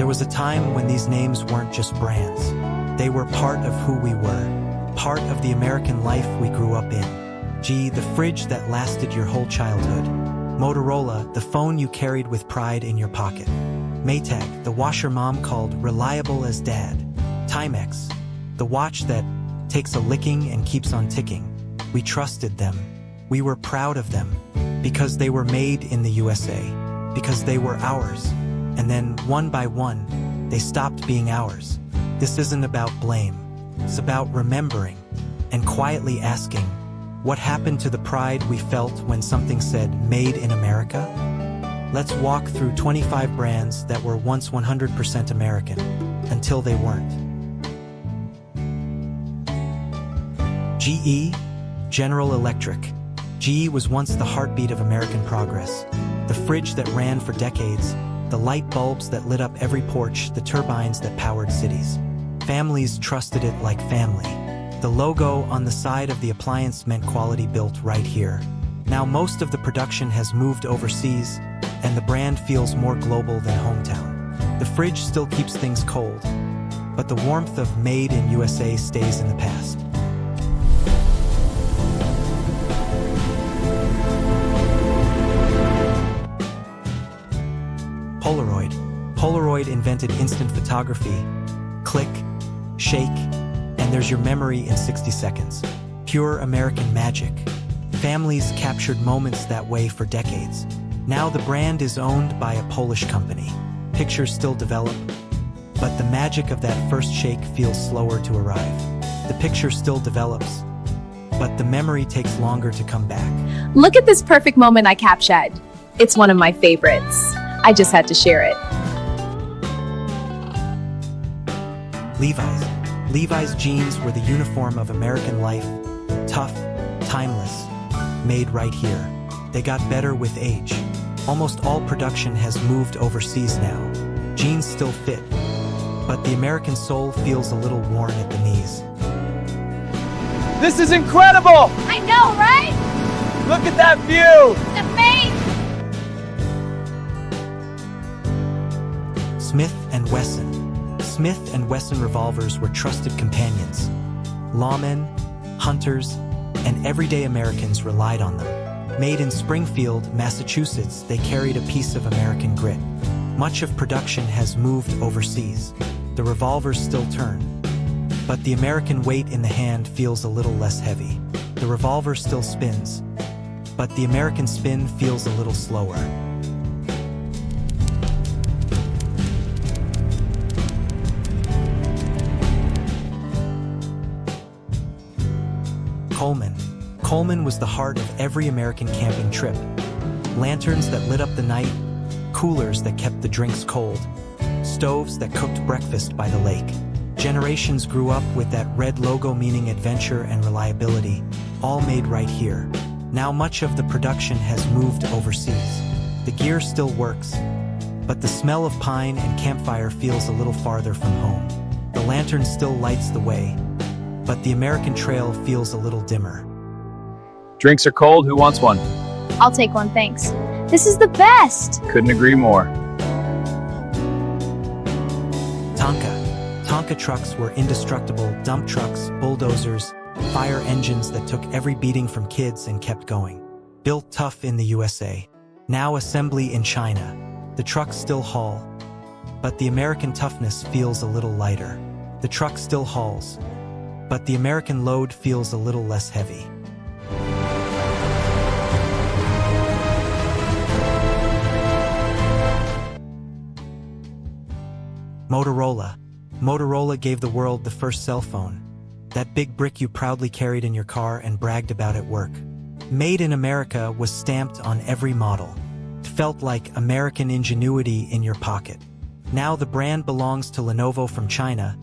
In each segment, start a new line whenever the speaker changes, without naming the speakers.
There was a time when these names weren't just brands. They were part of who we were, part of the American life we grew up in. G, the fridge that lasted your whole childhood. Motorola, the phone you carried with pride in your pocket. Maytag, the washer mom called reliable as dad. Timex, the watch that takes a licking and keeps on ticking. We trusted them. We were proud of them because they were made in the USA, because they were ours. And then, one by one, they stopped being ours. This isn't about blame. It's about remembering and quietly asking, what happened to the pride we felt when something said, "Made in America"? Let's walk through 25 brands that were once 100% American, until they weren't. GE, General Electric. GE was once the heartbeat of American progress. The fridge that ran for decades, the light bulbs that lit up every porch, the turbines that powered cities. Families trusted it like family. The logo on the side of the appliance meant quality built right here. Now most of the production has moved overseas, and the brand feels more global than hometown. The fridge still keeps things cold, but the warmth of Made in USA stays in the past. Polaroid. Polaroid invented instant photography. Click, shake, and there's your memory in 60 seconds. Pure American magic. Families captured moments that way for decades. Now the brand is owned by a Polish company. Pictures still develop, but the magic of that first shake feels slower to arrive. The picture still develops, but the memory takes longer to come back.
Look at this perfect moment I captured. It's one of my favorites. I just had to share it.
Levi's. Levi's jeans were the uniform of American life. Tough, timeless, made right here. They got better with age. Almost all production has moved overseas now. Jeans still fit, but the American soul feels a little worn at the knees.
This is incredible!
I know, right?
Look at that view!
It's amazing!
Smith and Wesson. Smith and Wesson revolvers were trusted companions. Lawmen, hunters, and everyday Americans relied on them. Made in Springfield, Massachusetts, they carried a piece of American grit. Much of production has moved overseas. The revolvers still turn, but the American weight in the hand feels a little less heavy. The revolver still spins, but the American spin feels a little slower. Coleman. Coleman was the heart of every American camping trip. Lanterns that lit up the night, coolers that kept the drinks cold, stoves that cooked breakfast by the lake. Generations grew up with that red logo meaning adventure and reliability, all made right here. Now much of the production has moved overseas. The gear still works, but the smell of pine and campfire feels a little farther from home. The lantern still lights the way, but the American trail feels a little dimmer.
Drinks are cold, who wants one?
I'll take one, thanks. This is the best!
Couldn't agree more.
Tonka. Tonka trucks were indestructible dump trucks, bulldozers, fire engines that took every beating from kids and kept going. Built tough in the USA. Now assembly in China. The trucks still haul, but the American toughness feels a little lighter. The truck still hauls, but the American load feels a little less heavy. Motorola. Motorola gave the world the first cell phone. That big brick you proudly carried in your car and bragged about at work. Made in America was stamped on every model. It felt like American ingenuity in your pocket. Now the brand belongs to Lenovo from China,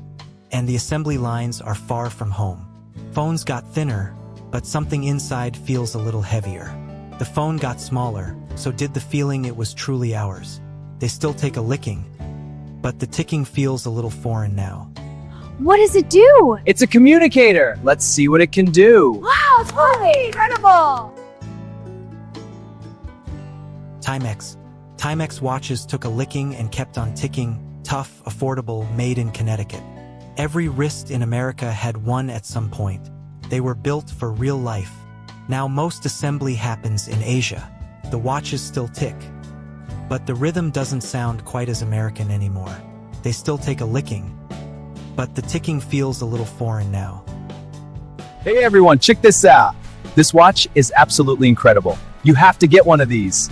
and the assembly lines are far from home. Phones got thinner, but something inside feels a little heavier. The phone got smaller, so did the feeling it was truly ours. They still take a licking, but the ticking feels a little foreign now.
What does it do?
It's a communicator. Let's see what it can do.
Wow, it's really incredible!
Timex. Timex watches took a licking and kept on ticking, tough, affordable, made in Connecticut. Every wrist in America had one at some point. They were built for real life. Now most assembly happens in Asia. The watches still tick. But the rhythm doesn't sound quite as American anymore. They still take a licking. But the ticking feels a little foreign now.
Hey everyone, check this out. This watch is absolutely incredible. You have to get one of these.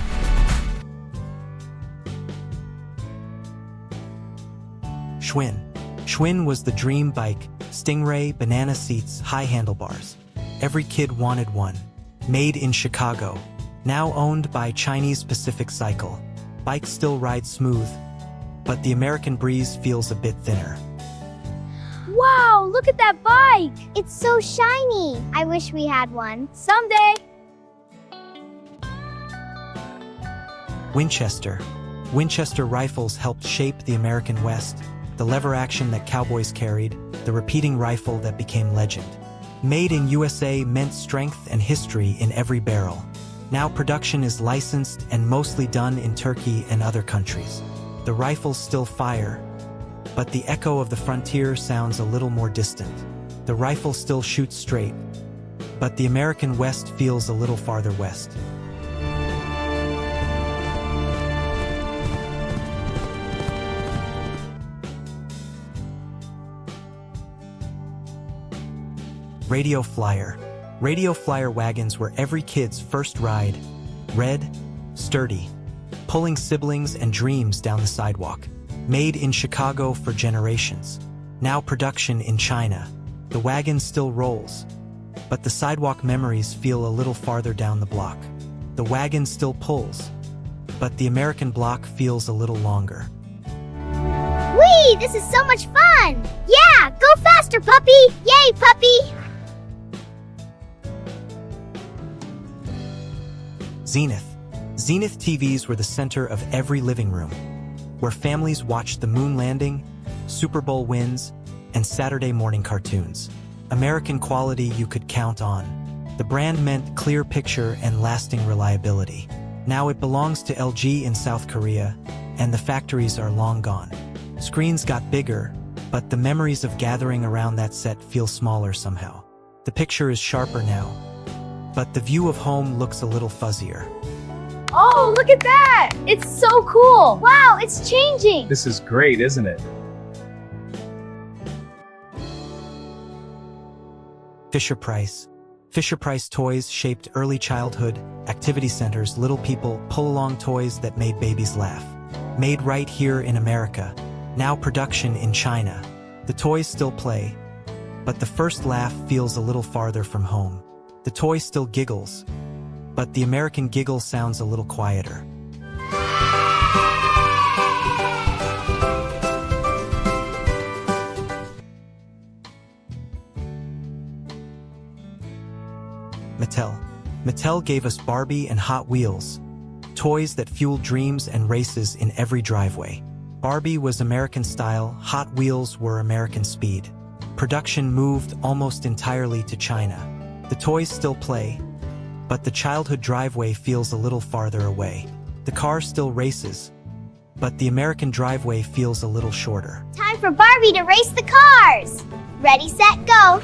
Schwinn. Schwinn was the dream bike. Stingray, banana seats, high handlebars. Every kid wanted one. Made in Chicago. Now owned by Chinese Pacific Cycle. Bikes still ride smooth, but the American breeze feels a bit thinner.
Wow, look at that bike! It's so shiny. I wish we had one. Someday.
Winchester. Winchester rifles helped shape the American West. The lever action that cowboys carried, the repeating rifle that became legend. Made in USA meant strength and history in every barrel. Now production is licensed and mostly done in Turkey and other countries. The rifles still fire, but the echo of the frontier sounds a little more distant. The rifle still shoots straight, but the American West feels a little farther west. Radio Flyer. Radio Flyer wagons were every kid's first ride. Red, sturdy, pulling siblings and dreams down the sidewalk. Made in Chicago for generations. Now production in China. The wagon still rolls, but the sidewalk memories feel a little farther down the block. The wagon still pulls, but the American block feels a little longer.
Whee! This is so much fun! Yeah! Go faster, puppy! Yay, puppy!
Zenith. Zenith TVs were the center of every living room, where families watched the moon landing, Super Bowl wins, and Saturday morning cartoons. American quality you could count on. The brand meant clear picture and lasting reliability. Now it belongs to LG in South Korea, and the factories are long gone. Screens got bigger, but the memories of gathering around that set feel smaller somehow. The picture is sharper now, but the view of home looks a little fuzzier.
Oh, look at that! It's so cool!
Wow, it's changing!
This is great, isn't it?
Fisher-Price. Fisher-Price toys shaped early childhood, activity centers, little people, pull-along toys that made babies laugh. Made right here in America. Now production in China. The toys still play, but the first laugh feels a little farther from home. The toy still giggles, but the American giggle sounds a little quieter. Mattel. Mattel gave us Barbie and Hot Wheels, toys that fueled dreams and races in every driveway. Barbie was American style, Hot Wheels were American speed. Production moved almost entirely to China. The toys still play, but the childhood driveway feels a little farther away. The car still races, but the American driveway feels a little shorter.
Time for Barbie to race the cars! Ready, set, go!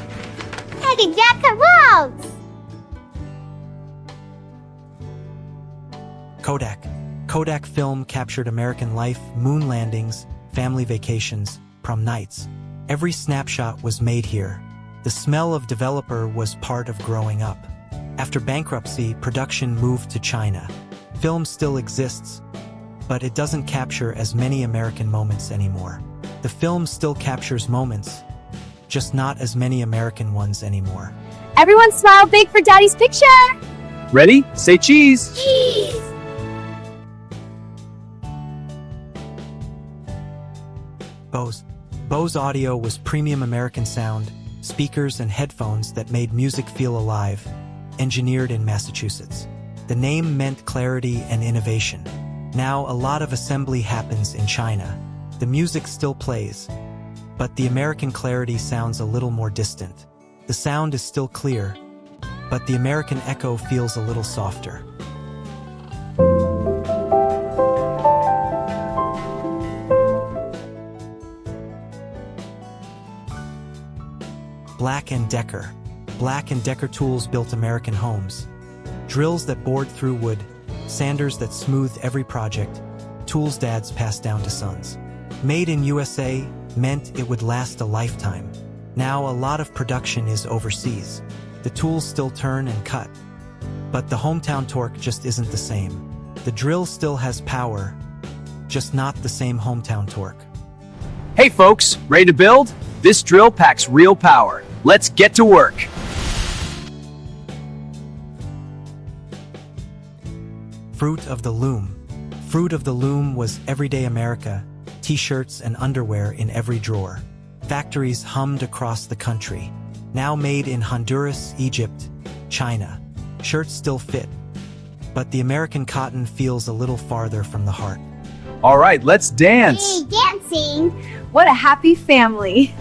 Kodak. Kodak film captured American life, moon landings, family vacations, prom nights. Every snapshot was made here. The smell of developer was part of growing up. After bankruptcy, production moved to China. Film still exists, but it doesn't capture as many American moments anymore. The film still captures moments, just not as many American ones anymore.
Everyone smile big for Daddy's picture!
Ready? Say cheese!
Cheese!
Bose audio was premium American sound, speakers and headphones that made music feel alive, engineered in Massachusetts. The name meant clarity and innovation. Now a lot of assembly happens in China. The music still plays, but the American clarity sounds a little more distant. The sound is still clear, but the American echo feels a little softer. Black & Decker. Black & Decker tools built American homes. Drills that bored through wood, sanders that smoothed every project, tools dads passed down to sons. Made in USA meant it would last a lifetime. Now a lot of production is overseas. The tools still turn and cut, but the hometown torque just isn't the same. The drill still has power, just not the same hometown torque.
Hey folks, ready to build? This drill packs real power. Let's get to work.
Fruit of the loom. Fruit of the loom was everyday America, t-shirts and underwear in every drawer. Factories hummed across the country. Now made in Honduras, Egypt, China. Shirts still fit, but the American cotton feels a little farther from the heart.
All right, let's dance.
Hey, dancing!
What a happy family.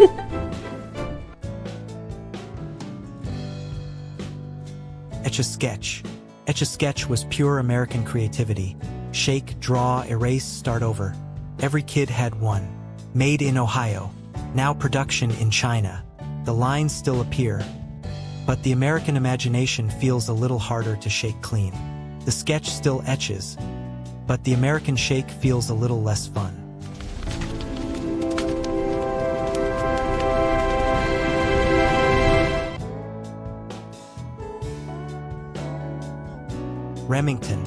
Etch-a-Sketch. Etch-a-Sketch was pure American creativity. Shake, draw, erase, start over. Every kid had one. Made in Ohio. Now production in China. The lines still appear, but the American imagination feels a little harder to shake clean. The sketch still etches, but the American shake feels a little less fun. Remington.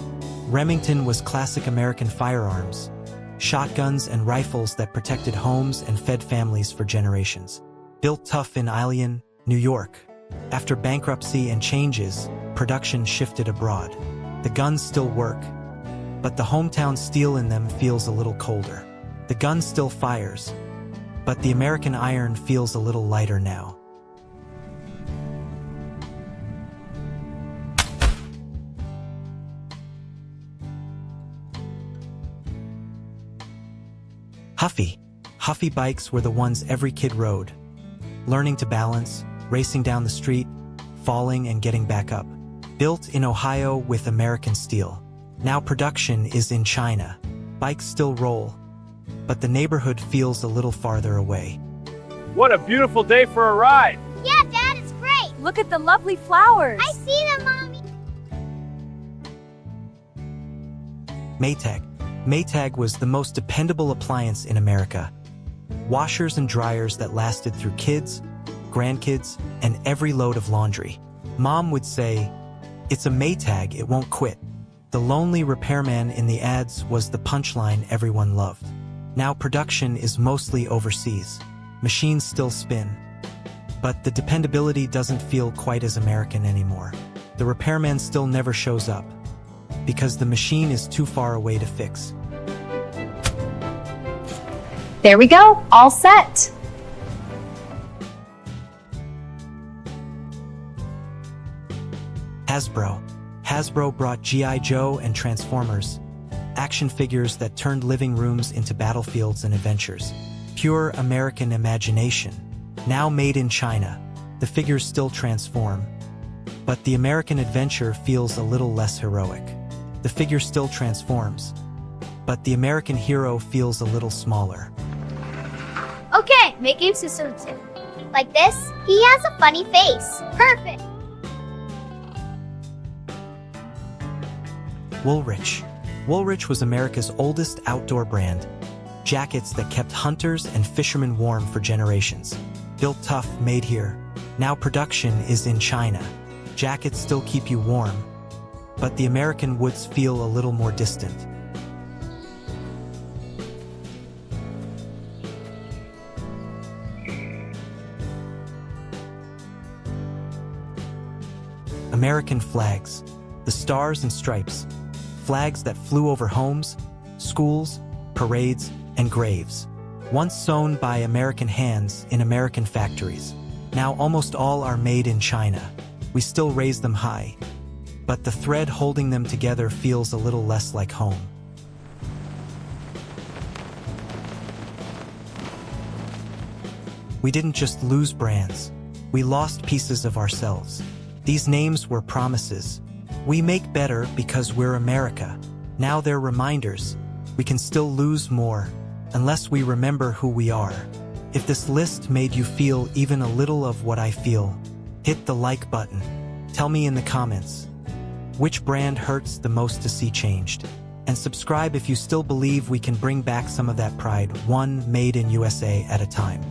Remington was classic American firearms. Shotguns and rifles that protected homes and fed families for generations. Built tough in Ilion, New York. After bankruptcy and changes, production shifted abroad. The guns still work, but the hometown steel in them feels a little colder. The gun still fires, but the American iron feels a little lighter now. Huffy. Huffy bikes were the ones every kid rode. Learning to balance, racing down the street, falling and getting back up. Built in Ohio with American steel. Now production is in China. Bikes still roll, but the neighborhood feels a little farther away.
What a beautiful day for a ride.
Yeah, Dad, it's great!
Look at the lovely flowers.
I see them, Mommy!
Maytag. Maytag was the most dependable appliance in America. Washers and dryers that lasted through kids, grandkids, and every load of laundry. Mom would say, "It's a Maytag, it won't quit." The lonely repairman in the ads was the punchline everyone loved. Now production is mostly overseas. Machines still spin, but the dependability doesn't feel quite as American anymore. The repairman still never shows up, because the machine is too far away to fix.
There we go, all set.
Hasbro. Hasbro brought G.I. Joe and Transformers, action figures that turned living rooms into battlefields and adventures. Pure American imagination. Now made in China, the figures still transform, but the American adventure feels a little less heroic. The figure still transforms, but the American hero feels a little smaller.
Okay, make use of something. Like this? He has a funny face. Perfect!
Woolrich. Woolrich was America's oldest outdoor brand. Jackets that kept hunters and fishermen warm for generations. Built tough, made here. Now production is in China. Jackets still keep you warm, but the American woods feel a little more distant. American flags. The stars and stripes. Flags that flew over homes, schools, parades, and graves. Once sewn by American hands in American factories. Now almost all are made in China. We still raise them high, but the thread holding them together feels a little less like home. We didn't just lose brands, we lost pieces of ourselves. These names were promises. We make better because we're America. Now they're reminders. We can still lose more, unless we remember who we are. If this list made you feel even a little of what I feel, hit the like button. Tell me in the comments, which brand hurts the most to see changed? And subscribe if you still believe we can bring back some of that pride, one made in USA at a time.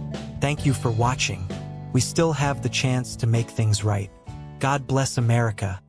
Thank you for watching. We still have the chance to make things right. God bless America.